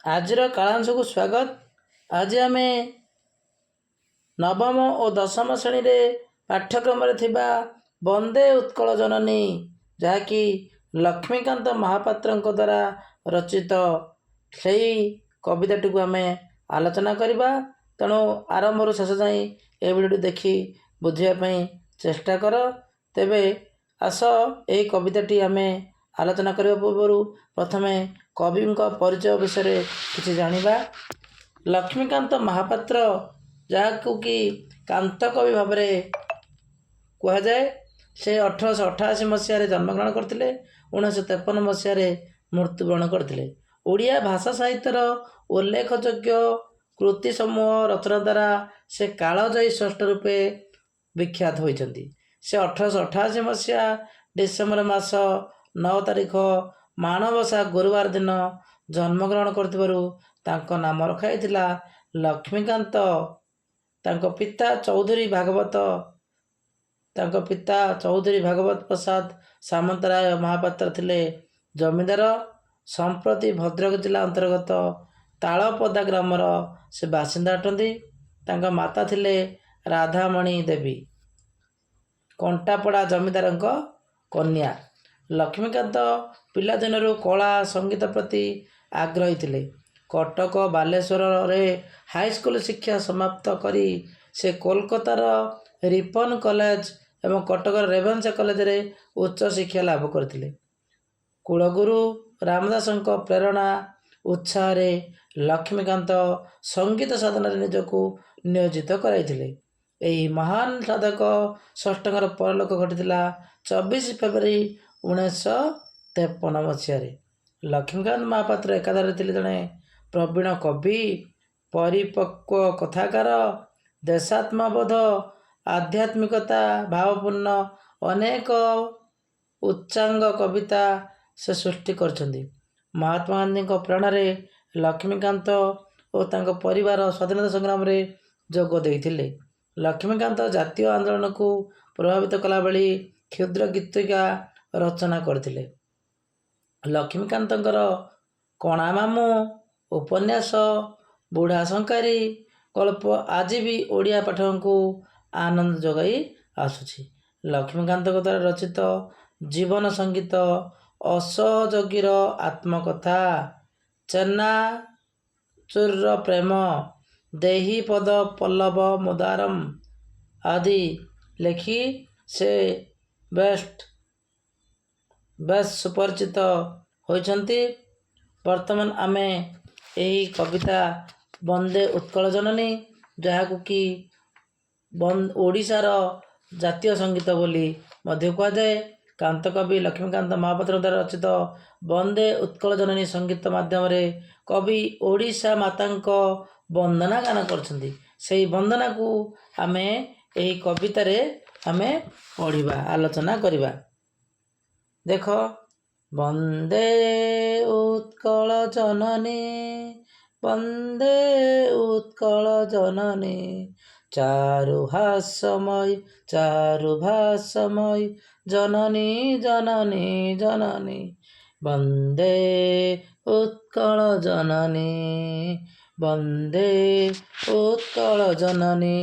ଆଜିର କାଳାଂଶକୁ ସ୍ୱାଗତ। ଆଜି ଆମେ ନବମ ଓ ଦଶମ ଶ୍ରେଣୀରେ ପାଠ୍ୟକ୍ରମରେ ଥିବା ବନ୍ଦେ ଉତ୍କଳ ଜନନୀ, ଯାହାକି ଲକ୍ଷ୍ମୀକାନ୍ତ ମହାପାତ୍ରଙ୍କ ଦ୍ୱାରା ରଚିତ, ସେହି କବିତାଟିକୁ ଆମେ ଆଲୋଚନା କରିବା। ତେଣୁ ଆରମ୍ଭରୁ ଶେଷ ଯାଏଁ ଏ ଭିଡ଼ିଓଟି ଦେଖି ବୁଝିବା ପାଇଁ ଚେଷ୍ଟା କର। ତେବେ ଆସ ଏହି କବିତାଟି ଆମେ ଆଲୋଚନା କରିବା ପୂର୍ବରୁ ପ୍ରଥମେ କବିଙ୍କ ପରିଚୟ ବିଷୟରେ କିଛି ଜାଣିବା। ଲକ୍ଷ୍ମୀକାନ୍ତ ମହାପାତ୍ର, ଯାହାକୁ କି କାନ୍ତ କବି ଭାବରେ କୁହାଯାଏ, ସେ 1888 ମସିହାରେ ଜନ୍ମଗ୍ରହଣ କରିଥିଲେ। 1953 ମସିହାରେ ମୃତ୍ୟୁବରଣ କରିଥିଲେ। ଓଡ଼ିଆ ଭାଷା ସାହିତ୍ୟର ଉଲ୍ଲେଖଯୋଗ୍ୟ କୃତି ସମୂହ ରଚନା ଦ୍ୱାରା ସେ କାଳଜୟୀ ସ୍ରଷ୍ଟା ରୂପେ ବିଖ୍ୟାତ ହୋଇଛନ୍ତି। ସେ 1888 ମସିହା ଡିସେମ୍ବର ମାସ 9 ତାରିଖ ମାଣବସା ଗୁରୁବାର ଦିନ ଜନ୍ମଗ୍ରହଣ କରିଥିବାରୁ ତାଙ୍କ ନାମ ରଖାଯାଇଥିଲା ଲକ୍ଷ୍ମୀକାନ୍ତ। ତାଙ୍କ ପିତା ଚୌଧୁରୀ ଭାଗବତ ପ୍ରସାଦ ସାମନ୍ତରାୟ ମହାପାତ୍ର ଥିଲେ ଜମିଦାର। ସମ୍ପ୍ରତି ଭଦ୍ରକ ଜିଲ୍ଲା ଅନ୍ତର୍ଗତ ତାଳପଦା ଗ୍ରାମର ସେ ବାସିନ୍ଦା ଅଟନ୍ତି। ତାଙ୍କ ମାତା ଥିଲେ ରାଧାମଣୀ ଦେବୀ, କଣ୍ଟାପଡ଼ା ଜମିଦାରଙ୍କ କନ୍ୟା। ଲକ୍ଷ୍ମୀକାନ୍ତ ପିଲାଦିନରୁ କଳା ସଙ୍ଗୀତ ପ୍ରତି ଆଗ୍ରହୀ ଥିଲେ। କଟକ ବାଲେଶ୍ୱରରେ ହାଇସ୍କୁଲ ଶିକ୍ଷା ସମାପ୍ତ କରି ସେ କୋଲକାତାର ରିପନ କଲେଜ ଏବଂ କଟକର ରେଭେନ୍ସା କଲେଜରେ ଉଚ୍ଚ ଶିକ୍ଷା ଲାଭ କରିଥିଲେ। କୁଳଗୁରୁ ରାମଦାସଙ୍କ ପ୍ରେରଣା ଉତ୍ସାହରେ ଲକ୍ଷ୍ମୀକାନ୍ତ ସଙ୍ଗୀତ ସାଧନାରେ ନିଜକୁ ନିୟୋଜିତ କରାଇଥିଲେ। ଏହି ମହାନ ସାଧକ ଷଷ୍ଠଙ୍କର ପରଲୋକ ଘଟିଥିଲା 24 ଫେବୃଆରୀ 1953 ମସିହାରେ। ଲକ୍ଷ୍ମୀକାନ୍ତ ମହାପାତ୍ର ଏକାଧାରରେ ଥିଲେ ଜଣେ ପ୍ରବୀଣ କବି, ପରିପକ୍ୱ କଥାକାର, ଦେଶାତ୍ମବୋଧ, ଆଧ୍ୟାତ୍ମିକତା ଭାବପୂର୍ଣ୍ଣ ଅନେକ ଉଚ୍ଚାଙ୍ଗ କବିତା ସେ ସୃଷ୍ଟି କରିଛନ୍ତି। ମହାତ୍ମା ଗାନ୍ଧୀଙ୍କ ପ୍ରେରଣାରେ ଲକ୍ଷ୍ମୀକାନ୍ତ ଓ ତାଙ୍କ ପରିବାର ସ୍ୱାଧୀନତା ସଂଗ୍ରାମରେ ଯୋଗ ଦେଇଥିଲେ। ଲକ୍ଷ୍ମୀକାନ୍ତ ଜାତୀୟ ଆନ୍ଦୋଳନକୁ ପ୍ରଭାବିତ କଲାଭଳି କ୍ଷୁଦ୍ର ଗୀତିକା ରଚନା କରିଥିଲେ। ଲକ୍ଷ୍ମୀକାନ୍ତଙ୍କର କଣାମାମୁଁ ଉପନ୍ୟାସ, ବୁଢ଼ା ଶଙ୍ଖାରୀ ଗଳ୍ପ ଆଜି ବି ଓଡ଼ିଆ ପାଠକଙ୍କୁ ଆନନ୍ଦ ଯୋଗାଇ ଆସୁଛି। ଲକ୍ଷ୍ମୀକାନ୍ତଙ୍କ ଦ୍ୱାରା ରଚିତ ଜୀବନ ସଙ୍ଗୀତ, ଅସହଯୋଗୀର ଆତ୍ମକଥା, ଚେନାଚୁରର ପ୍ରେମ, ଦେହି ପଦ ପଲ୍ଲବ ମୁଦାରମ୍ ଆଦି ଲେଖି ସେ ବେଶ୍ ସୁପରିଚିତ ହୋଇଛନ୍ତି। ବର୍ତ୍ତମାନ ଆମେ ଏହି କବିତା ବନ୍ଦେ ଉତ୍କଳ ଜନନୀ, ଯାହାକୁ କି ଓଡ଼ିଶାର ଜାତୀୟ ସଙ୍ଗୀତ ବୋଲି ମଧ୍ୟ କୁହାଯାଏ, କାନ୍ତକବି ଲକ୍ଷ୍ମୀକାନ୍ତ ମହାପାତ୍ରଙ୍କ ଦ୍ୱାରା ରଚିତ ବନ୍ଦେ ଉତ୍କଳ ଜନନୀ ସଙ୍ଗୀତ ମାଧ୍ୟମରେ କବି ଓଡ଼ିଶା ମାତାଙ୍କ ବନ୍ଦନା ଗାନ କରିଛନ୍ତି। ସେହି ବନ୍ଦନାକୁ ଆମେ ଏହି କବିତାରେ ଆମେ ପଢ଼ିବା, ଆଲୋଚନା କରିବା। ଦେଖ, ବନ୍ଦେ ଉତ୍କଳ ଜନନୀ, ବନ୍ଦେ ଉତ୍କଳ ଜନନୀ, ଚାରୁହାସମୟୀ ଚାରୁଭାସମୟୀ ଜନନୀ ଜନନୀ ଜନନୀ, ବନ୍ଦେ ଉତ୍କଳ ଜନନୀ, ବନ୍ଦେ ଉତ୍କଳ ଜନନୀ।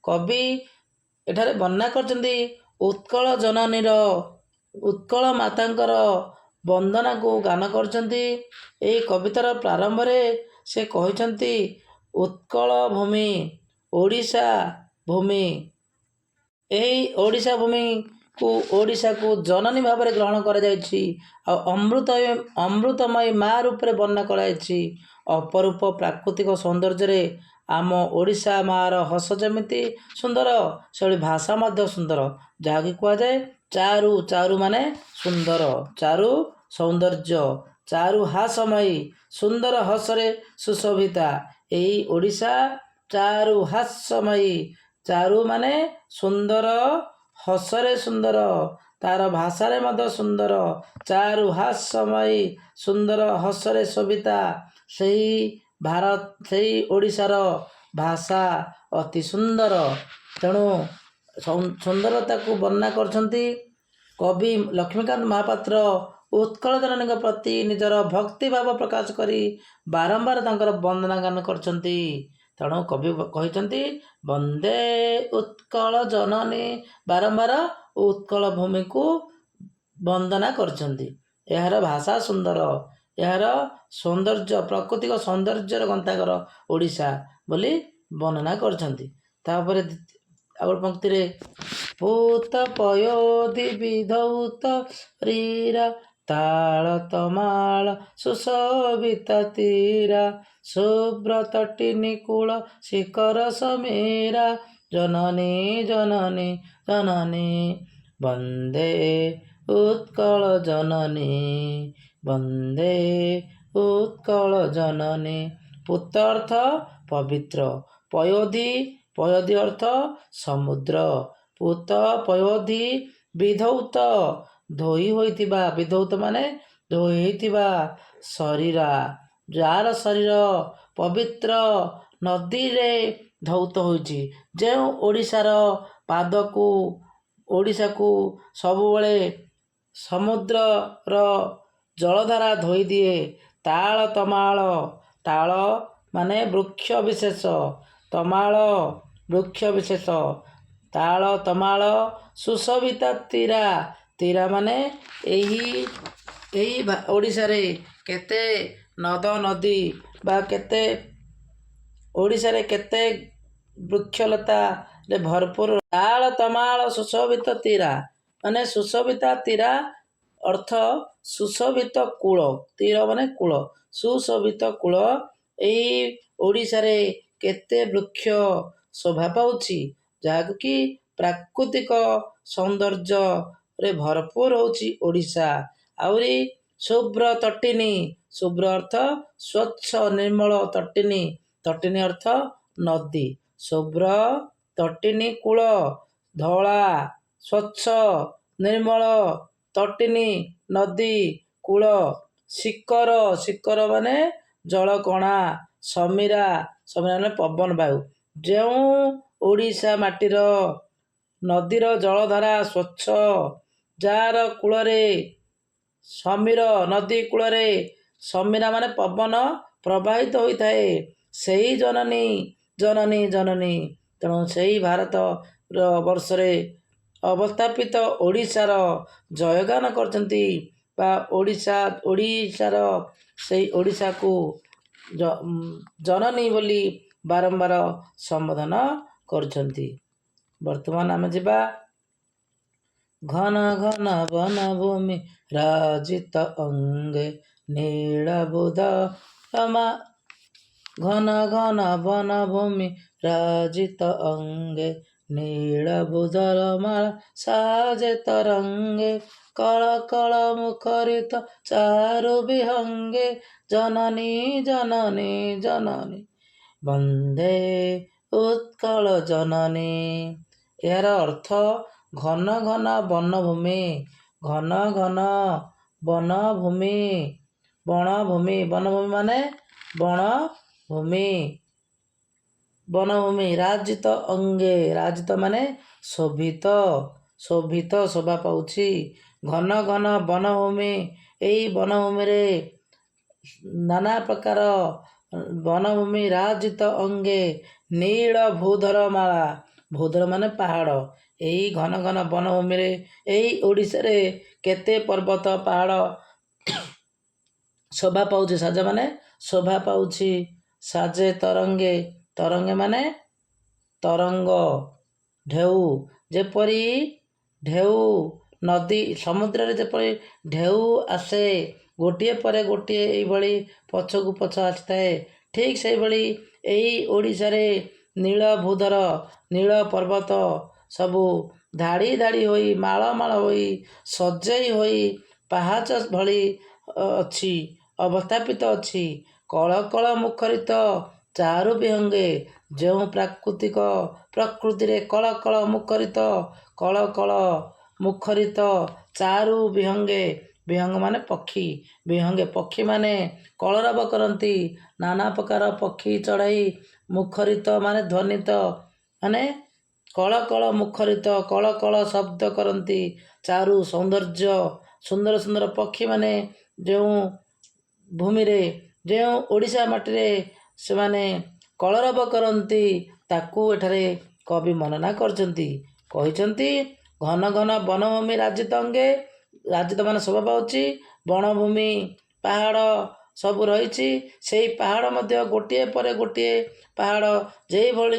କବି ଏଠାରେ ବର୍ଣ୍ଣନା କରିଛନ୍ତି ଉତ୍କଳ ମାତାଙ୍କର ବନ୍ଦନାକୁ ଗାନ କରିଛନ୍ତି। ଏହି କବିତାର ପ୍ରାରମ୍ଭରେ ସେ କହିଛନ୍ତି, ଉତ୍କଳ ଭୂମି, ଓଡ଼ିଶା ଭୂମି, ଏହି ଓଡ଼ିଶା ଭୂମିକୁ ଓଡ଼ିଶାକୁ ଜନନୀ ଭାବରେ ଗ୍ରହଣ କରାଯାଇଛି। ଆଉ ଅମୃତମୟୀ ମା ରୂପରେ ବର୍ଣ୍ଣନା କରାଯାଇଛି। ଅପରୂପ ପ୍ରାକୃତିକ ସୌନ୍ଦର୍ଯ୍ୟରେ ଆମ ଓଡ଼ିଶା ମାଆର ହସ ଯେମିତି ସୁନ୍ଦର, ସେଭଳି ଭାଷା ମଧ୍ୟ ସୁନ୍ଦର, ଯାହାକି କୁହାଯାଏ ଚାରୁ। ଚାରୁ ମାନେ ସୁନ୍ଦର, ଚାରୁ ସୌନ୍ଦର୍ଯ୍ୟ, ଚାରୁହାସମୟୀ ସୁନ୍ଦର ହସରେ ସୁଶୋଭିତା। ଏହି ଓଡ଼ିଶା ଚାରୁହାସମୟୀ, ଚାରୁ ମାନେ ସୁନ୍ଦର, ହସରେ ସୁନ୍ଦର, ତାର ଭାଷାରେ ମଧ୍ୟ ସୁନ୍ଦର, ଚାରୁହାସମୟୀ ସୁନ୍ଦର ହସରେ ଶୋଭିତା। ସେହି ଓଡ଼ିଶାର ଭାଷା ଅତି ସୁନ୍ଦର। ତେଣୁ ସୁନ୍ଦରତାକୁ ବର୍ଣ୍ଣନା କରିଛନ୍ତି କବି ଲକ୍ଷ୍ମୀକାନ୍ତ ମହାପାତ୍ର ଉତ୍କଳ ଜନନୀଙ୍କ ପ୍ରତି ନିଜର ଭକ୍ତିଭାବ ପ୍ରକାଶ କରି ବାରମ୍ବାର ତାଙ୍କର ବନ୍ଦନା ଗାନ କରିଛନ୍ତି। ତେଣୁ କବି କହିଛନ୍ତି ବନ୍ଦେ ଉତ୍କଳ ଜନନୀ, ବାରମ୍ବାର ଉତ୍କଳ ଭୂମିକୁ ବନ୍ଦନା କରିଛନ୍ତି। ଏହାର ଭାଷା ସୁନ୍ଦର, ଏହାର ସୌନ୍ଦର୍ଯ୍ୟ ପ୍ରାକୃତିକ ସୌନ୍ଦର୍ଯ୍ୟର ଗନ୍ତାଘର ଓଡ଼ିଶା ବୋଲି ବର୍ଣ୍ଣନା କରିଛନ୍ତି। ତାପରେ ଆଉ ଗୋଟେ ପଂକ୍ତିରେ ପୂତ ପୟୋଧି ବିଧୌତ ରୀରା ତାଳ ତମାଳ ସୁଶୋଭିତା ତୀରା ଶୁଭ୍ର ତଟିନୀ କୂଳ ଶିଖର ସମୀରା ଜନନୀ ଜନନୀ ଜନନୀ ବନ୍ଦେ ଉତ୍କଳ ଜନନୀ ବନ୍ଦେ ଉତ୍କଳ ଜନନୀ। ପୂତ ଅର୍ଥ ପବିତ୍ର, ପୟୋଧି ପୟୋଧି ଅର୍ଥ ସମୁଦ୍ର, ପୂତ ପୟୋଧି ବିଧୌତ ଧୋଇ ହୋଇଥିବା, ବିଧୌତ ମାନେ ଧୋଇ ହୋଇଥିବା ଶରୀରା, ଯାହାର ଶରୀର ପବିତ୍ର ନଦୀରେ ଧୌତ ହୋଇଛି। ଯେଉଁ ଓଡ଼ିଶାକୁ ସବୁବେଳେ ସମୁଦ୍ରର ଜଳଧାରା ଧୋଇଦିଏ। ତାଳ ତମାଳ, ତାଳ ମାନେ ବୃକ୍ଷ ବିଶେଷ, ତମାଳ ବୃକ୍ଷ ବିଶେଷ, ତାଳ ତମାଳ ସୁଶୋଭିତା ତୀରା, ତୀରା ମାନେ ଏହି ଓଡ଼ିଶାରେ କେତେ ନଦ ନଦୀ ବା କେତେ ଓଡ଼ିଶାରେ କେତେ ବୃକ୍ଷଲତାରେ ଭରପୁର। ତାଳ ତମାଳ ସୁଶୋଭିତ ତୀରା ମାନେ ସୁଶୋଭିତା ତୀରା ଅର୍ଥ ସୁଶୋଭିତ କୂଳ, ତୀର ମାନେ କୂଳ, ସୁଶୋଭିତ କୂଳ। ଏହି ଓଡ଼ିଶାରେ କେତେ ବୃକ୍ଷ ଶୋଭା ପାଉଛି, ଯାହାକୁ କି ପ୍ରାକୃତିକ ସୌନ୍ଦର୍ଯ୍ୟରେ ଭରପୁର ହେଉଛି ଓଡ଼ିଶା। ଆହୁରି ଶୁଭ୍ର ତଟିନୀ, ଶୁଭ୍ର ଅର୍ଥ ସ୍ୱଚ୍ଛ ନିର୍ମଳ, ତଟିନୀ ତଟିନୀ ଅର୍ଥ ନଦୀ, ଶୁଭ୍ର ତଟିନୀ କୂଳ ଧଳା ସ୍ୱଚ୍ଛ ନିର୍ମଳ ତଟିନୀ ନଦୀ କୂଳ, ଶିକର, ଶିକର ମାନେ ଜଳକଣା, ସମୀରା, ସମୀରା ମାନେ ପବନ ବାୟୁ। ଯେଉଁ ଓଡ଼ିଶା ମାଟିର ନଦୀର ଜଳଧାରା ସ୍ୱଚ୍ଛ, ଯାହାର କୂଳରେ ସମୀର, ନଦୀ କୂଳରେ ସମୀରା ମାନେ ପବନ ପ୍ରବାହିତ ହୋଇଥାଏ, ସେହି ଜନନୀ ଜନନୀ ଜନନୀ। ତେଣୁ ସେହି ଭାରତର ବର୍ଷରେ ଅବସ୍ଥାପିତ ଓଡ଼ିଶାର ଜୟଗାନ କରିଛନ୍ତି ବା ଓଡ଼ିଶାର ସେଇ ଓଡ଼ିଶାକୁ ଜନନୀ ବୋଲି ବାରମ୍ବାର ସମ୍ବୋଧନ କରୁଛନ୍ତି। ବର୍ତ୍ତମାନ ଆମେ ଯିବା ଘନ ଘନ ବନଭୂମି ରାଜିତ ଅଙ୍ଗେ ନୀଳବୁଧ ରମା, ଘନ ଘନ ବନଭୂମି ରାଜିତ ଅଙ୍ଗେ ନୀଳବୁଧ ରମାଳା ସାଜେ ତରଙ୍ଗେ କଳ କଳ ମୁଖରିତ ଚାରୁ ବିହଙ୍ଗେ ଜନନୀ ଜନନୀ ଜନନୀ ବନ୍ଦେ ଉତ୍କଳ ଜନନୀ। ଏହାର ଅର୍ଥ ଘନ ଘନ ବନଭୂମି, ଘନ ଘନ ବନଭୂମି, ବଣଭୂମି, ବନଭୂମି ମାନେ ବଣଭୂମି, ବନଭୂମି ରାଜିତ ଅଙ୍ଗେ, ରାଜିତ ମାନେ ଶୋଭିତ, ଶୋଭିତ ଶୋଭା ପାଉଛି। ଘନ ଘନ ବନଭୂମି, ଏହି ବନଭୂମିରେ ନାନା ପ୍ରକାର ବନଭୂମି ରାଜିତ ଅଙ୍ଗେ ନୀଳ ଭୂଧର ମାଳା, ଭୂଧର ମାନେ ପାହାଡ଼। ଏହି ଘନ ଘନ ବନଭୂମିରେ ଏହି ଓଡ଼ିଶାରେ କେତେ ପର୍ବତ ପାହାଡ଼ ଶୋଭା ପାଉଛି, ସାଜେ ମାନେ ଶୋଭା ପାଉଛି। ସାଜେ ତରଙ୍ଗେ, ତରଙ୍ଗେ ମାନେ ତରଙ୍ଗ, ଢେଉ, ଯେପରି ଢେଉ ନଦୀ ସମୁଦ୍ରରେ ଯେପରି ଢେଉ ଆସେ ଗୋଟିଏ ପରେ ଗୋଟିଏ ଏଇଭଳି ପଛକୁ ପଛ ଆସିଥାଏ, ଠିକ୍ ସେଇଭଳି ଏହି ଓଡ଼ିଶାରେ ନୀଳ ଭୂଧର, ନୀଳ ପର୍ବତ ସବୁ ଧାଡ଼ି ଧାଡ଼ି ହୋଇ, ମାଳ ମାଳ ହୋଇ, ସଜେଇ ହୋଇ ପାହାଚ ଭଳି ଅଛି, ଅବସ୍ଥାପିତ ଅଛି। କଳ କଳ ମୁଖରିତ ଚାରୁ ବିହଙ୍ଗେ, ଯେଉଁ ପ୍ରକୃତିରେ କଳ କଳ ମୁଖରିତ, କଳ କଳ ମୁଖରିତ ଚାରୁ ବିହଙ୍ଗେ, ବିହଙ୍ଗ ମାନେ ପକ୍ଷୀ, ବିହଙ୍ଗେ ପକ୍ଷୀମାନେ କଳରବ କରନ୍ତି, ନାନା ପ୍ରକାର ପକ୍ଷୀ ଚଢ଼ାଇ, ମୁଖରିତ ମାନେ ଧ୍ୱନିତ, ମାନେ କଳ କଳ ମୁଖରିତ, କଳ କଳ ଶବ୍ଦ କରନ୍ତି, ଚାରୁ ସୌନ୍ଦର୍ଯ୍ୟ ସୁନ୍ଦର ସୁନ୍ଦର ପକ୍ଷୀମାନେ ଯେଉଁ ଭୂମିରେ ଯେଉଁ ଓଡ଼ିଶା ମାଟିରେ ସେମାନେ କଳରବ କରନ୍ତି ତାକୁ ଏଠାରେ କବି ବର୍ଣ୍ଣନା କରିଛନ୍ତି। କହିଛନ୍ତି ଘନ ଘନ ବନଭୂମି ରାଜିତ ଅଙ୍ଗେ, ରାଜିତ ମାନେ ଶୋଭା ପାଉଛି, ବଣଭୂମି ପାହାଡ଼ ସବୁ ରହିଛି। ସେଇ ପାହାଡ଼ ମଧ୍ୟ ଗୋଟିଏ ପରେ ଗୋଟିଏ ପାହାଡ଼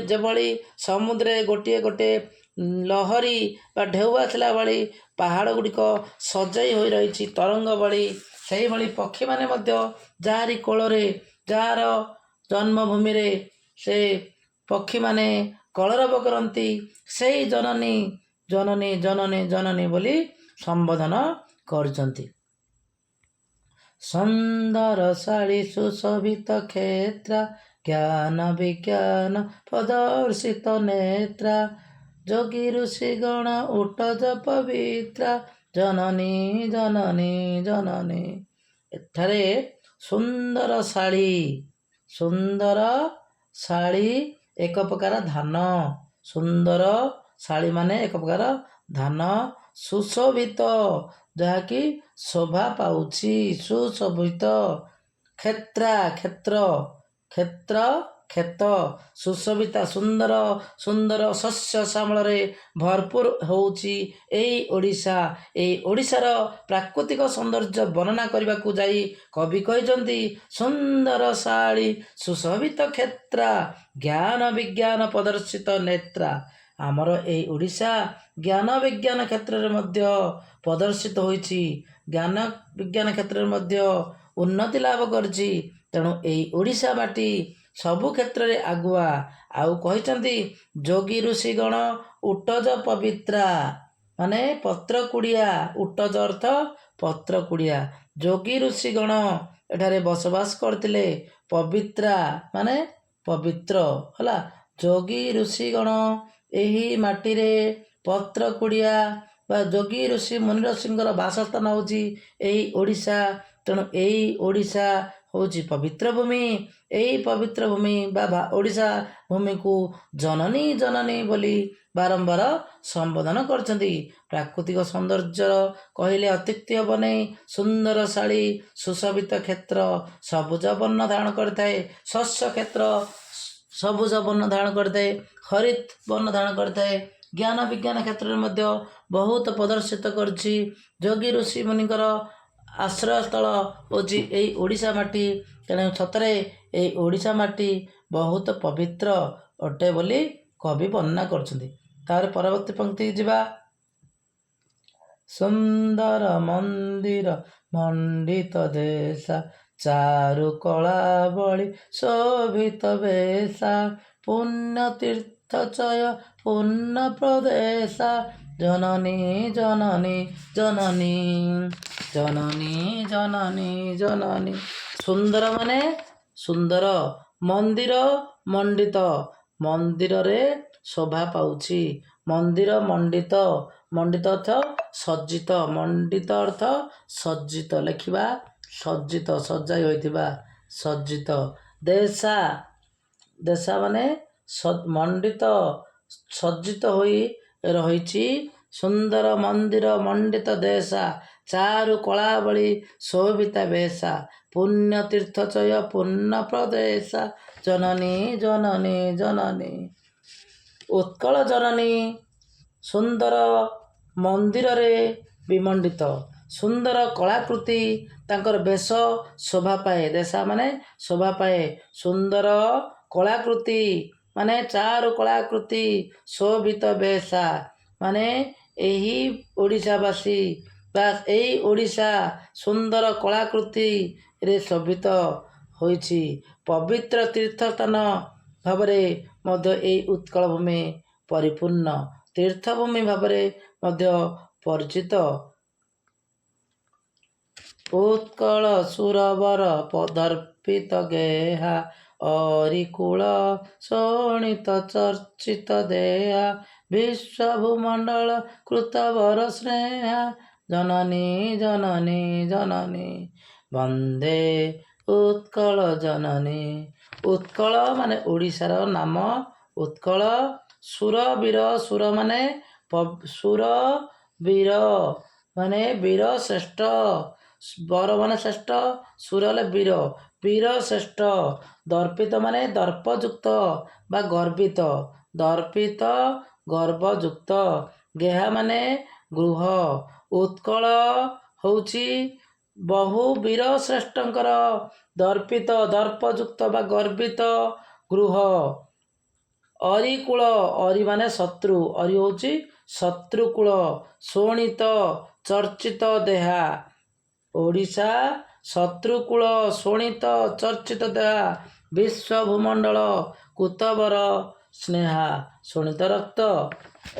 ଯେଭଳି ସମୁଦ୍ରରେ ଗୋଟିଏ ଗୋଟିଏ ଲହରୀ ବା ଢେଉ ଆସିଲା ଭଳି ପାହାଡ଼ ଗୁଡ଼ିକ ସଜେଇ ହୋଇ ରହିଛି ତରଙ୍ଗ ଭଳି, ସେହିଭଳି ପକ୍ଷୀମାନେ ମଧ୍ୟ ଯାହାରି କୋଳରେ ଯାହାର ଜନ୍ମଭୂମିରେ ସେ ପକ୍ଷୀମାନେ କଳରବ କରନ୍ତି, ସେଇ ଜନନୀ ଜନନୀ ଜନନୀ ଜନନୀ ବୋଲି ସମ୍ବୋଧନ କରୁଛନ୍ତି। ସୁନ୍ଦରଶାଳୀ ସୁଶୋଭିତ କ୍ଷେତ୍ରା, ଜ୍ଞାନ ବିଜ୍ଞାନ ପ୍ରଦର୍ଶିତ ନେତ୍ରା, ଯୋଗୀ ଋଷିଗଣ ଉଟଜ ପବିତ୍ରା, ଜନନୀ ଜନନୀ ଜନନୀ। ଏଠାରେ ସୁନ୍ଦରଶାଳୀ, ସୁନ୍ଦରଶାଳୀ ଏକ ପ୍ରକାର ଧାନ, ସୁନ୍ଦର ଶାଳୀ ମାନେ ଏକ ପ୍ରକାର ଧାନ, ସୁଶୋଭିତ ଯାହାକି ଶୋଭା ପାଉଛି, ସୁଶୋଭିତ, କ୍ଷେତ୍ରା କ୍ଷେତ୍ର, କ୍ଷେତ୍ର କ୍ଷେତ, ସୁଶୋଭିତା ସୁନ୍ଦର ସୁନ୍ଦର ଶସ୍ୟ ଶ୍ୟାମଳରେ ଭରପୁର ହେଉଛି ଏଇ ଓଡ଼ିଶା। ଏଇ ଓଡ଼ିଶାର ପ୍ରାକୃତିକ ସୌନ୍ଦର୍ଯ୍ୟ ବର୍ଣ୍ଣନା କରିବାକୁ ଯାଇ କବି କହିଛନ୍ତି ସୁନ୍ଦରଶାଳୀ ସୁଶୋଭିତ କ୍ଷେତ୍ରା, ଜ୍ଞାନ ବିଜ୍ଞାନ ପ୍ରଦର୍ଶିତ ନେତ୍ରା। ଆମର ଏଇ ଓଡ଼ିଶା ଜ୍ଞାନ ବିଜ୍ଞାନ କ୍ଷେତ୍ରରେ ମଧ୍ୟ ପ୍ରଦର୍ଶିତ ହୋଇଛି, ଜ୍ଞାନ ବିଜ୍ଞାନ କ୍ଷେତ୍ରରେ ମଧ୍ୟ ଉନ୍ନତି ଲାଭ କରିଛି। ତେଣୁ ଏଇ ଓଡ଼ିଶା ମାଟି ସବୁ କ୍ଷେତ୍ରରେ ଆଗୁଆ। ଆଉ କହିଛନ୍ତି ଯୋଗୀ ଋଷିଗଣ ଉଟଜ ପବିତ୍ରା, ମାନେ ପତ୍ର କୁଡ଼ିଆ, ଉଟଜ ଅର୍ଥ ପତ୍ର କୁଡ଼ିଆ। ଯୋଗୀ ଋଷିଗଣ ଏଠାରେ ବସବାସ କରିଥିଲେ, ପବିତ୍ରା ମାନେ ପବିତ୍ର ହେଲା। ଯୋଗୀ ଋଷିଗଣ ଏହି ମାଟିରେ ପତ୍ର କୁଡ଼ିଆ ବା ଯୋଗୀ ଋଷି ମୁନି ଋଷିଙ୍କର ବାସସ୍ଥାନ ହେଉଛି ଏହି ଓଡ଼ିଶା। ତେଣୁ ଏଇ ଓଡ଼ିଶା ହେଉଛି ପବିତ୍ର ଭୂମି। ଏଇ ପବିତ୍ର ଭୂମି ବା ଓଡ଼ିଶା ଭୂମିକୁ ଜନନୀ ଜନନୀ ବୋଲି ବାରମ୍ବାର ସମ୍ବୋଧନ କରିଛନ୍ତି। ପ୍ରାକୃତିକ ସୌନ୍ଦର୍ଯ୍ୟ କହିଲେ ଅତ୍ୟୁକ୍ତି ହେବ ନାହିଁ। ସୁନ୍ଦରଶାଳୀ ସୁଶୋଭିତ କ୍ଷେତ୍ର ସବୁଜ ବର୍ଣ୍ଣ ଧାରଣ କରିଥାଏ, ଶସ୍ୟ କ୍ଷେତ୍ର ସବୁଜ ବର୍ଣ୍ଣ ଧାରଣ କରିଥାଏ, ହରିତ ବର୍ଣ୍ଣ ଧାରଣ କରିଥାଏ। ଜ୍ଞାନ ବିଜ୍ଞାନ କ୍ଷେତ୍ରରେ ମଧ୍ୟ ବହୁତ ପ୍ରଦର୍ଶିତ କରିଛି। ଯୋଗୀ ଋଷି ମୁନିଙ୍କର ଆଶ୍ରୟସ୍ଥଳ ହେଉଛି ଏଇ ଓଡ଼ିଶା ମାଟି। ତେଣୁ ସତରେ ଏଇ ଓଡ଼ିଶା ମାଟି ବହୁତ ପବିତ୍ର ଅଟେ ବୋଲି କବି ବର୍ଣ୍ଣନା କରୁଛନ୍ତି। ତାପରେ ପରବର୍ତ୍ତୀ ପଂକ୍ତି ଯିବା। ସୁନ୍ଦର ମନ୍ଦିର ମଣ୍ଡିତ ଦେଶା, ଚାରୁ କଳାବଳି ଶୋଭିତ ବେଶା, ପୁଣ୍ୟ ତୀର୍ଥଚୟ ପୂର୍ଣ୍ଣ ପ୍ରଦେଶା, ଜନନୀ ଜନନୀ ଜନନୀ ଜନନୀ ଜନନୀ ଜନନୀ। ସୁନ୍ଦର ମାନେ ସୁନ୍ଦର, ମନ୍ଦିର ମଣ୍ଡିତ, ମନ୍ଦିରରେ ଶୋଭା ପାଉଛି, ମନ୍ଦିର ମଣ୍ଡିତ, ମଣ୍ଡିତ ଅର୍ଥ ସଜ୍ଜିତ, ମଣ୍ଡିତ ଅର୍ଥ ସଜ୍ଜିତ, ଲେଖିବା ସଜ୍ଜିତ, ସଜାଇ ହୋଇଥିବା, ସଜ୍ଜିତ। ଦେଶା, ଦେଶା ମାନେ ମଣ୍ଡିତ, ସଜ୍ଜିତ ହୋଇ ରହିଛି। ସୁନ୍ଦର ମନ୍ଦିର ମଣ୍ଡିତ ଦେଶା, ଚାରୁ କଳାବଳି ଶୋଭିତା ବେଶା, ପୁଣ୍ୟ ତୀର୍ଥଚୟ ପୂର୍ଣ୍ଣ ପ୍ରଦେଶା, ଜନନୀ ଜନନୀ ଜନନୀ। ଉତ୍କଳ ଜନନୀ ସୁନ୍ଦର ମନ୍ଦିରରେ ବିମଣ୍ଡିତ, ସୁନ୍ଦର କଳାକୃତି ତାଙ୍କର ବେଶ ଶୋଭା ପାଏ। ଦେଶା ମାନେ ଶୋଭା ପାଏ, ସୁନ୍ଦର କଳାକୃତି ମାନେ ଚାରୁ କଳାକୃତି, ଶୋଭିତ ବେଶା ମାନେ ଏହି ଓଡ଼ିଶାବାସୀ ବା ଏଇ ଓଡ଼ିଶା ସୁନ୍ଦର କଳାକୃତିରେ ଶୋଭିତ ହୋଇଛି। ପବିତ୍ର ତୀର୍ଥସ୍ଥାନ ଭାବରେ ମଧ୍ୟ ଏଇ ଉତ୍କଳ ଭୂମି ପରିପୂର୍ଣ୍ଣ, ତୀର୍ଥଭୂମି ଭାବରେ ମଧ୍ୟ ପରିଚିତ। ଉତ୍କଳ ସୁରବର ଦର୍ପିତ ଗେହା, ଅରିକୁଳ ଶୋଣିତ ଚର୍ଚ୍ଚିତ ଦେହା, ବିଶ୍ୱଭୂମଣ୍ଡଳ କୃତବର ସ୍ନେହା, ଜନନୀ ଜନନୀ ଜନନୀ। ବନ୍ଦେ ଉତ୍କଳ ଜନନୀ। ଉତ୍କଳ ମାନେ ଓଡ଼ିଶାର ନାମ ଉତ୍କଳ। ସୁରବୀର, ସୁର ମାନେ ସୁର ବୀର ମାନେ ବୀର ଶ୍ରେଷ୍ଠ। बर ମାନେ ଶ୍ରେଷ୍ଠ, ସୁର ହେଲେ ବୀର, ବୀର ଶ୍ରେଷ୍ଠ। ଦର୍ପିତ ମାନେ ଦର୍ପଯୁକ୍ତ ବା ଗର୍ବିତ, ଦର୍ପିତ ଗର୍ବଯୁକ୍ତ। ଗେହା ମାନେ ଗୃହ। ଉତ୍କଳ ହେଉଛି ବହୁ ବୀର ଶ୍ରେଷ୍ଠଙ୍କର ଦର୍ପିତ ଦର୍ପଯୁକ୍ତ ବା ଗର୍ବିତ ଗୃହ। ଅରିକୂଳ, ଅରି ମାନେ ଶତ୍ରୁ, ଅରି ହେଉଛି ଶତ୍ରୁକୂଳ। ଶୋଣିତ ଚର୍ଚ୍ଚିତ ଦେହା, ଓଡ଼ିଶା ଶତ୍ରୁକୂଳ ଶୋଣିତ ଚର୍ଚ୍ଚିତ ଦେହା। ବିଶ୍ୱଭୂମଣ୍ଡଳ କୁତବର ସ୍ନେହା, ଶୋଣିତ ରକ୍ତ।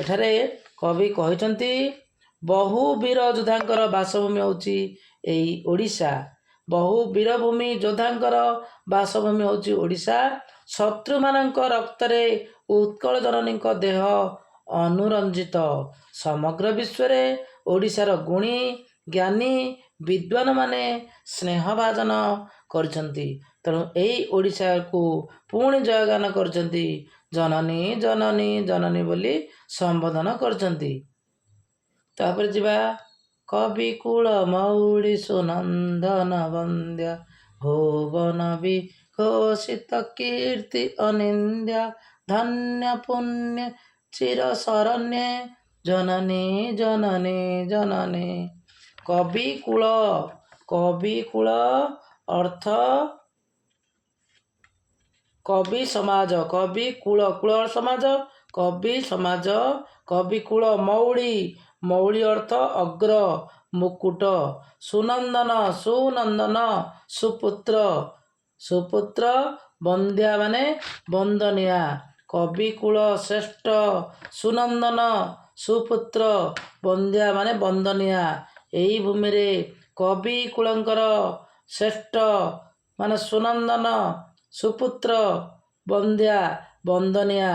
ଏଠାରେ କବି କହିଛନ୍ତି ବହୁ ବୀର ଯୋଦ୍ଧାଙ୍କର ବାସଭୂମି ହେଉଛି ଏଇ ଓଡ଼ିଶା। ବହୁ ବୀରଭୂମି ଯୋଦ୍ଧାଙ୍କର ବାସଭୂମି ହେଉଛି ଓଡ଼ିଶା। ଶତ୍ରୁମାନଙ୍କ ରକ୍ତରେ ଉତ୍କଳ ଜନନୀଙ୍କ ଦେହ ଅନୁରଞ୍ଜିତ। ସମଗ୍ର ବିଶ୍ୱରେ ଓଡ଼ିଶାର ଗୁଣୀ ଜ୍ଞାନୀ ବିଦ୍ୱାନମାନେ ସ୍ନେହଭାଜନ କରିଛନ୍ତି। ତେଣୁ ଏଇ ଓଡ଼ିଶାକୁ ପୁଣି ଜୟଗାନ କରିଛନ୍ତି, ଜନନୀ ଜନନୀ ଜନନୀ ବୋଲି ସମ୍ବୋଧନ କରିଛନ୍ତି। ତାପରେ ଯିବା କବିକୁଳ ମଉଳି ସୁନନ୍ଦନ ବନ୍ଦ୍ୟା, ଭୁବନ ବିଘୋଷିତ କୀର୍ତ୍ତି ଅନିନ୍ଦ୍ୟା। ଧନ୍ୟ ପୁଣ୍ୟ ଚିରଶରଣ୍ୟେ, ଜନନୀ ଜନନୀ ଜନନୀ। କବିକୁଳ, କବିକୁଳ ଅର୍ଥ କବି ସମାଜ, କବିକୁଳ କୁଳ ସମାଜ, କବି ସମାଜ। କବିକୁଳ ମଉଳି, ମଉଳି ଅର୍ଥ ଅଗ୍ର ମୁକୁଟ। ସୁନନ୍ଦନ, ସୁନନ୍ଦନ ସୁପୁତ୍ର, ସୁପୁତ୍ର। ବନ୍ଦ୍ୟା ମାନେ ବନ୍ଦନିଆ। କବିକୁଳ ଶ୍ରେଷ୍ଠ, ସୁନନ୍ଦନ ସୁପୁତ୍ର, ବନ୍ଦ୍ୟା ମାନେ ବନ୍ଦନିଆ। ଏହି ଭୂମିରେ କବିକୁଳଙ୍କର ଶ୍ରେଷ୍ଠ ମାନେ ସୁନନ୍ଦନ, ସୁପୁତ୍ର, ବନ୍ଦ୍ୟା ବନ୍ଦନିଆ।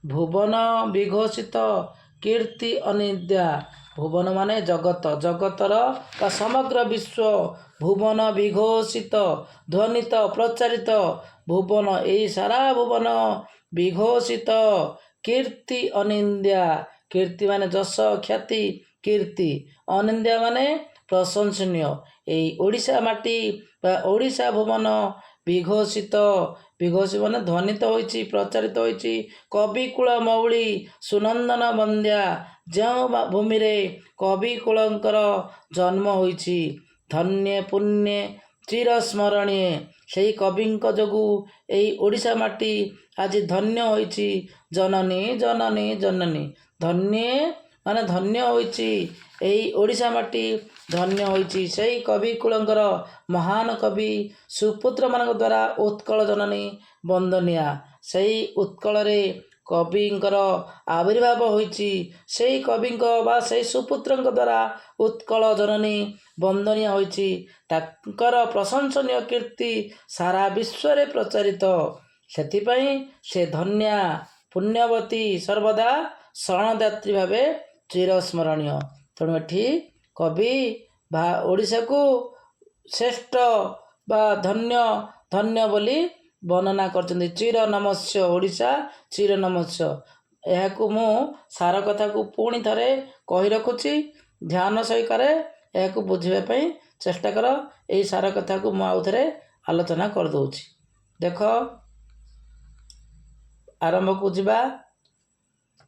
ଭୁବନ ବିଘୋଷିତ କୀର୍ତ୍ତି ଅନିନ୍ଦ୍ୟା, ଭୁବନ ମାନେ ଜଗତ, ଜଗତର ବା ସମଗ୍ର ବିଶ୍ୱ। ଭୁବନ ବିଘୋଷିତ ଧ୍ୱନିତ ପ୍ରଚାରିତ, ଭୁବନ ଏହି ସାରା ଭୁବନ। ବିଘୋଷିତ କୀର୍ତ୍ତି ଅନିନ୍ଦ୍ୟା, କୀର୍ତ୍ତି ମାନେ ଯଶ ଖ୍ୟାତି କୀର୍ତ୍ତି, ଅନିନ୍ଦ୍ୟା ମାନେ ପ୍ରଶଂସନୀୟ। ଏହି ଓଡ଼ିଶା ମାଟି ବା ଓଡ଼ିଶା ଭୁବନ ବିଘୋଷିତ, ବିଘୋଷିତ ମାନେ ଧ୍ୱନିତ ହୋଇଛି ପ୍ରଚାରିତ ହୋଇଛି। କବିକୁଳ ମଉଳି ସୁନନ୍ଦନ ବନ୍ଦ୍ୟା, ଯେଉଁ ଭୂମିରେ କବିକୁଳଙ୍କର ଜନ୍ମ ହୋଇଛି। ଧନ୍ୟେ ପୁଣ୍ୟେ ଚିରସ୍ମରଣୀୟେ, ସେହି କବିଙ୍କ ଯୋଗୁଁ ଏହି ଓଡ଼ିଶା ମାଟି ଆଜି ଧନ୍ୟ ହୋଇଛି। ଜନନୀ ଜନନୀ ଜନନୀ, ଧନ୍ୟେ ମାନେ ଧନ୍ୟ ହୋଇଛି ଏହି ଓଡ଼ିଶା ମାଟି, ଧନ୍ୟ ହୋଇଛି ସେହି କବିକୁଳଙ୍କର ମହାନ କବି ସୁପୁତ୍ରମାନଙ୍କ ଦ୍ୱାରା। ଉତ୍କଳ ଜନନୀ ବନ୍ଦନିଆ, ସେହି ଉତ୍କଳରେ କବିଙ୍କର ଆବିର୍ଭାବ ହୋଇଛି। ସେହି କବିଙ୍କ ବା ସେହି ସୁପୁତ୍ରଙ୍କ ଦ୍ୱାରା ଉତ୍କଳ ଜନନୀ ବନ୍ଦନୀୟ ହୋଇଛି। ତାଙ୍କର ପ୍ରଶଂସନୀୟ କୀର୍ତ୍ତି ସାରା ବିଶ୍ୱରେ ପ୍ରଚାରିତ। ସେଥିପାଇଁ ସେ ଧନ୍ୟା ପୁଣ୍ୟବତୀ, ସର୍ବଦା ଶରଣଦାତ୍ରୀ ଭାବେ ଚିରସ୍ମରଣୀୟ। ତେଣୁ ଏଠି କବି ଓଡ଼ିଶାକୁ ଶ୍ରେଷ୍ଠ ବା ଧନ୍ୟ, ଧନ୍ୟ ବୋଲି ବର୍ଣ୍ଣନା କରିଛନ୍ତି। ଚିର ନମସ୍ୟ, ଓଡ଼ିଶା ଚିର ନମସ୍ୟ। ଏହାକୁ ମୁଁ ସାର କଥାକୁ ପୁଣି ଥରେ କହି ରଖୁଛି, ଧ୍ୟାନ ସହକାରେ ଏହାକୁ ବୁଝିବା ପାଇଁ ଚେଷ୍ଟା କର। ଏହି ସାର କଥାକୁ ମୁଁ ଆଉ ଥରେ ଆଲୋଚନା କରିଦେଉଛି। ଦେଖ, ଆରମ୍ଭକୁ ଯିବା।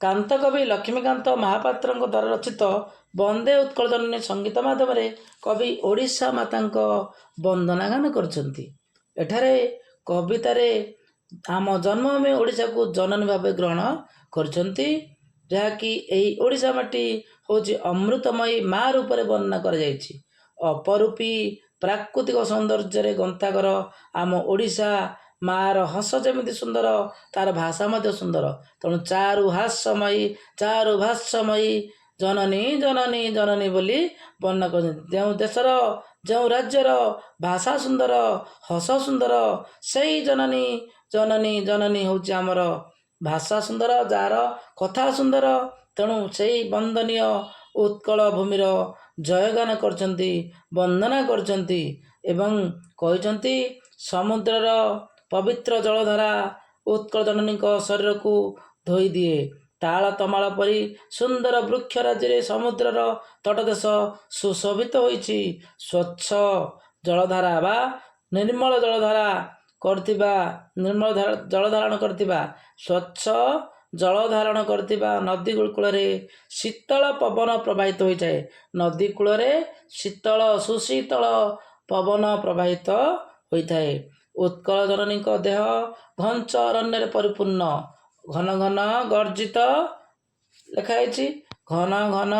କାନ୍ତକବି ଲକ୍ଷ୍ମୀକାନ୍ତ ମହାପାତ୍ରଙ୍କ ଦ୍ୱାରା ରଚିତ ବନ୍ଦେ ଉତ୍କଳ ଜନନୀ ସଙ୍ଗୀତ ମାଧ୍ୟମରେ କବି ଓଡ଼ିଶା ମାତାଙ୍କ ବନ୍ଦନା ଗାନ କରିଛନ୍ତି। ଏଠାରେ କବିତାରେ ଆମ ଜନ୍ମଭୂମି ଓଡ଼ିଶାକୁ ଜନନୀ ଭାବେ ଗ୍ରହଣ କରିଛନ୍ତି, ଯାହାକି ଏହି ଓଡ଼ିଶା ମାଟି ହେଉଛି ଅମୃତମୟୀ ମା ରୂପରେ ବର୍ଣ୍ଣନା କରାଯାଇଛି। ଅପରୂପୀ ପ୍ରାକୃତିକ ସୌନ୍ଦର୍ଯ୍ୟରେ ଗନ୍ତାଘର ଆମ ଓଡ଼ିଶା ମାଆର ହସ ଯେମିତି ସୁନ୍ଦର, ତାର ଭାଷା ମଧ୍ୟ ସୁନ୍ଦର। ତେଣୁ ଚାରୁ ହାସ୍ୟମୟୀ, ଚାରୁ ଭାଷ୍ୟମୟୀ, ଜନନୀ ଜନନୀ ଜନନୀ ବୋଲି ବର୍ଣ୍ଣନା କରିଛନ୍ତି। ଯେଉଁ ଦେଶର, ଯେଉଁ ରାଜ୍ୟର ଭାଷା ସୁନ୍ଦର, ହସ ସୁନ୍ଦର, ସେଇ ଜନନୀ ଜନନୀ ଜନନୀ ହେଉଛି ଆମର ଭାଷା ସୁନ୍ଦର, ଯାହାର କଥା ସୁନ୍ଦର। ତେଣୁ ସେଇ ବନ୍ଦନୀୟ ଉତ୍କଳ ଭୂମିର ଜୟଗାନ କରିଛନ୍ତି, ବନ୍ଦନା କରିଛନ୍ତି ଏବଂ କହିଛନ୍ତି ସମୁଦ୍ରର ପବିତ୍ର ଜଳଧାରା ଉତ୍କଳ ଜନନୀଙ୍କ ଶରୀରକୁ ଧୋଇ ଦିଏ। ତାଳ ତମାଳ ପରି ସୁନ୍ଦର ବୃକ୍ଷ ରାଜ୍ୟରେ ସମୁଦ୍ରର ତଟଦେଶ ସୁଶୋଭିତ ହୋଇଛି। ସ୍ୱଚ୍ଛ ଜଳଧାରା ବା ନିର୍ମଳ ଜଳଧାରା କରୁଥିବା ଜଳଧାରଣ କରୁଥିବା ସ୍ୱଚ୍ଛ ଜଳଧାରଣ କରୁଥିବା ନଦୀ କୂଳରେ ଶୀତଳ ପବନ ପ୍ରବାହିତ ହୋଇଥାଏ। ନଦୀ କୂଳରେ ସୁଶୀତଳ ପବନ ପ୍ରବାହିତ ହୋଇଥାଏ। ଉତ୍କଳ ଜନନୀଙ୍କ ଦେହ ଘଞ୍ଚ ଅରଣ୍ୟରେ ପରିପୂର୍ଣ୍ଣ। ଘନ ଘନ ଗର୍ଜିତ ଲେଖାଯାଇଛି। ଘନ ଘନ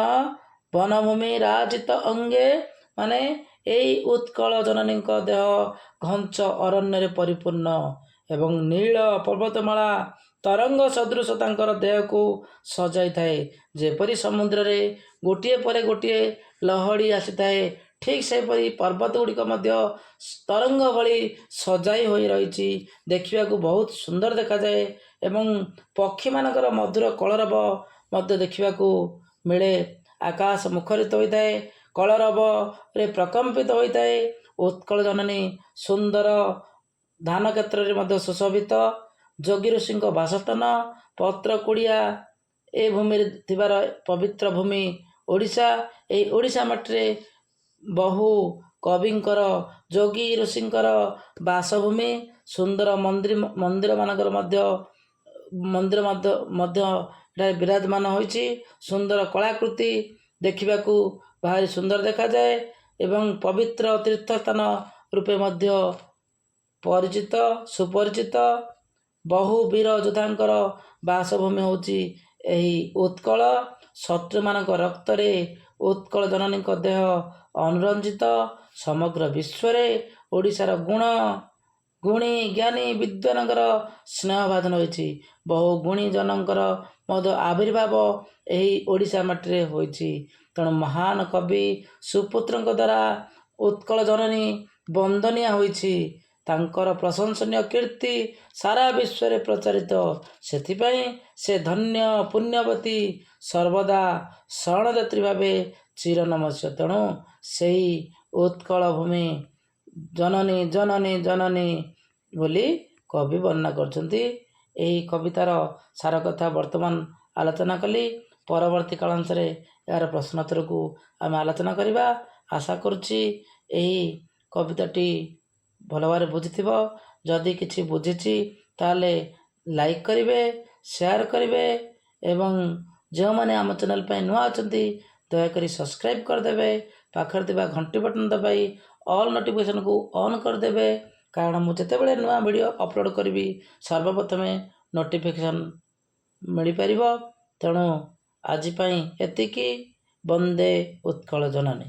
ବନଭୂମି ରାଜିତ ଅଙ୍ଗେ, ମାନେ ଏଇ ଉତ୍କଳ ଜନନୀଙ୍କ ଦେହ ଘଞ୍ଚ ଅରଣ୍ୟରେ ପରିପୂର୍ଣ୍ଣ ଏବଂ ନୀଳ ପର୍ବତମାଳା ତରଙ୍ଗ ସଦୃଶ ତାଙ୍କର ଦେହକୁ ସଜାଇଥାଏ। ଯେପରି ସମୁଦ୍ରରେ ଗୋଟିଏ ପରେ ଗୋଟିଏ ଲହଡ଼ି ଆସିଥାଏ, ଠିକ୍ ସେହିପରି ପର୍ବତ ଗୁଡ଼ିକ ମଧ୍ୟ ତରଙ୍ଗ ଭଳି ସଜାଇ ହୋଇ ରହିଛି। ଦେଖିବାକୁ ବହୁତ ସୁନ୍ଦର ଦେଖାଯାଏ ଏବଂ ପକ୍ଷୀମାନଙ୍କର ମଧୁର କଳରବ ମଧ୍ୟ ଦେଖିବାକୁ ମିଳେ। ଆକାଶ ମୁଖରିତ ହୋଇଥାଏ, କଳରବରେ ପ୍ରକମ୍ପିତ ହୋଇଥାଏ। ଉତ୍କଳ ଜନନୀ ସୁନ୍ଦର ଧାନ କ୍ଷେତ୍ରରେ ମଧ୍ୟ ସୁଶୋଭିତ। ଯୋଗୀ ଋଷିଙ୍କ ବାସସ୍ଥାନ ପତ୍ରକୁଡ଼ିଆ ଏ ଭୂମିରେ ଥିବାର ପବିତ୍ର ଭୂମି ଓଡ଼ିଶା। ଏହି ଓଡ଼ିଶା ମାଟିରେ ବହୁ କବିଙ୍କର, ଯୋଗୀ ଋଷିଙ୍କର ବାସଭୂମି। ସୁନ୍ଦର ମନ୍ଦିର ମଧ୍ୟ ଏଠାରେ ବିରାଜମାନ ହୋଇଛି। ସୁନ୍ଦର କଳାକୃତି ଦେଖିବାକୁ ଭାରି ସୁନ୍ଦର ଦେଖାଯାଏ ଏବଂ ପବିତ୍ର ତୀର୍ଥସ୍ଥାନ ରୂପେ ମଧ୍ୟ ସୁପରିଚିତ। ବହୁ ବୀର ଯୋଦ୍ଧାଙ୍କର ବାସଭୂମି ହେଉଛି ଏହି ଉତ୍କଳ। ଶତ୍ରୁମାନଙ୍କ ରକ୍ତରେ ଉତ୍କଳ ଜନନୀଙ୍କ ଦେହ ଅନୁରଞ୍ଜିତ। ସମଗ୍ର ବିଶ୍ୱରେ ଓଡ଼ିଶାର ଗୁଣୀ ଜ୍ଞାନୀ ବିଦ୍ୱାନଙ୍କର ସ୍ନେହ ଭାଜନ ହୋଇଛି। ବହୁ ଗୁଣୀ ଜନଙ୍କର ମଧ୍ୟ ଆବିର୍ଭାବ ଏହି ଓଡ଼ିଶା ମାଟିରେ ହୋଇଛି। ତେଣୁ ମହାନ କବି ସୁପୁତ୍ରଙ୍କ ଦ୍ୱାରା ଉତ୍କଳ ଜନନୀ ବନ୍ଦନୀୟା ହୋଇଛି। ତାଙ୍କର ପ୍ରଶଂସନୀୟ କୀର୍ତ୍ତି ସାରା ବିଶ୍ୱରେ ପ୍ରଚାରିତ। ସେଥିପାଇଁ ସେ ଧନ୍ୟ ପୁଣ୍ୟବତୀ, ସର୍ବଦା ଶରଣଦାତ୍ରୀ ଭାବେ ଚିରନମସ୍ୟ। ତେଣୁ ସେହି ଉତ୍କଳ ଭୂମି ଜନନୀ ଜନନୀ ଜନନୀ ବୋଲି କବି ବର୍ଣ୍ଣନା କରିଛନ୍ତି। ଏହି କବିତାର ସାର କଥା ବର୍ତ୍ତମାନ ଆଲୋଚନା କଲି। ପରବର୍ତ୍ତୀ କାଳ ଅନୁସାରେ ଏହାର ପ୍ରଶ୍ନୋତ୍ତରକୁ ଆମେ ଆଲୋଚନା କରିବା। ଆଶା କରୁଛି ଏହି କବିତାଟି ଭଲ ଭାବରେ ବୁଝିଥିବ। ଯଦି କିଛି ବୁଝିଛି ତାହେଲେ ଲାଇକ୍ କରିବେ, ସେୟାର କରିବେ ଏବଂ ଯେଉଁମାନେ ଆମ ଚ୍ୟାନେଲ ପାଇଁ ନୂଆ ଅଛନ୍ତି ଦୟାକରି ସବସ୍କ୍ରାଇବ୍ କରିଦେବେ। ପାଖରେ ଥିବା ଘଣ୍ଟି ବଟନ୍ ଦବାଇ ଅଲ୍ ନୋଟିଫିକେସନ୍କୁ ଅନ୍ କରିଦେବେ, କାରଣ ମୁଁ ଯେତେବେଳେ ନୂଆ ଭିଡ଼ିଓ ଅପଲୋଡ଼ କରିବି ସର୍ବପ୍ରଥମେ ନୋଟିଫିକେସନ୍ ମିଳିପାରିବ। ତେଣୁ ଆଜି ପାଇଁ ଏତିକି। ବନ୍ଦେ ଉତ୍କଳ ଜନନୀ।